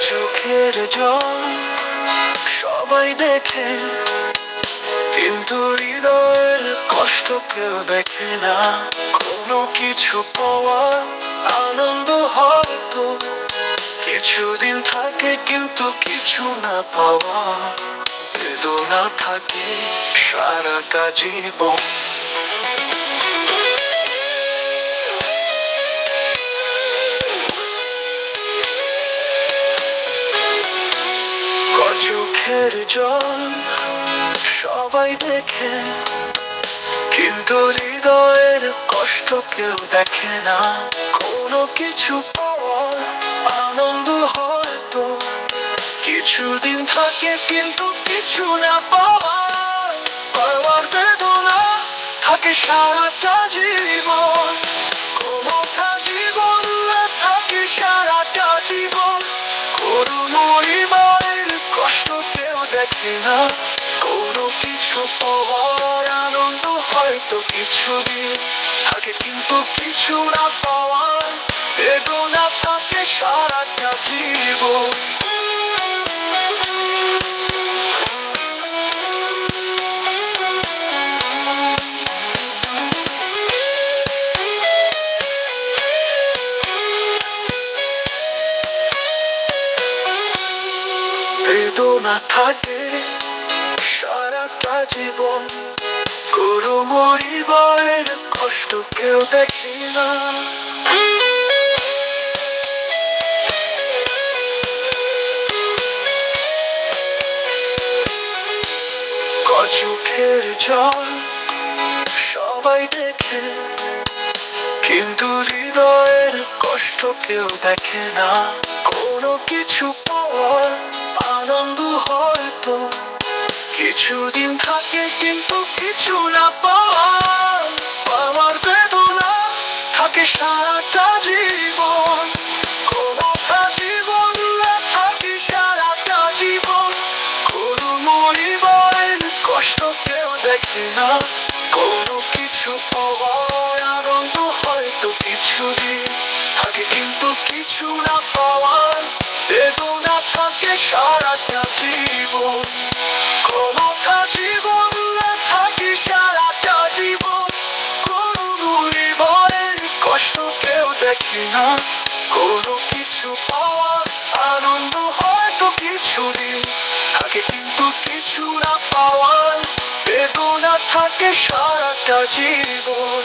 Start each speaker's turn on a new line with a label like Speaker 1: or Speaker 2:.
Speaker 1: চোখের জল সবাই দেখে, কিন্তু হৃদয়ের কষ্ট কেউ দেখে না। কোনো কিছু পাওয়ার আনন্দ হয়তো কিছুদিন থাকে, কিন্তু কিছু না পাওয়া বেদনা থাকে সারাটা জীবন। চোখের জল সবাই দেখে, কিন্তু হৃদয়ের কষ্ট কেউ দেখে না। কোনো কিছু পাওয়ার আনন্দ হয়তো কিছুদিন থাকে, কিন্তু কিছু না পাওয়ার বেদনা থাকে সারাটা জীবন। কোনোটা জীবন না থাকে সারাটা জীবন। করুণ মায়ের কষ্ট কেউ দেখে না। কোনো কিছু পাওয়ার আনন্দ হয়তো কিছুদিন থাকে, কিন্তু কিছু না পাওয়ার বেদনা থাকে সারাটা জীবন। বেদনা থাকে সারাটা জীবন। করুণ হৃদয়ের কষ্ট কেউ দেখে না। চোখের জল সবাই দেখে, কিন্তু হৃদয়ের কষ্ট কেউ দেখে না। কোনো কিছু পাওয়ার আনন্দ হয়তো কিছুদিন থাকে, কিন্তু কিছু না পাওয়ার বেদনা থাকে সারাটা জীবন। কোনোটা জীবন না থাকে সারাটা জীবন। করুণ হৃদয়ের কষ্ট কেউ দেখে না। কোনো কিছু পাওয়ার আনন্দ হয়তো কিছুদিন থাকে, কিন্তু কিছু না পাওয়ার বেদনা থাকে সারাটা জীবন। কোনোটা জীবন না থাকে সারাটা জীবন। করুণ হৃদয়ের কষ্ট কেউ দেখে না। কোনো কিছু পাওয়ার আনন্দ হয়তো কিছুদিন থাকে, কিন্তু কিছু না পাওয়ার বেদনা থাকে সারাটা জীবন।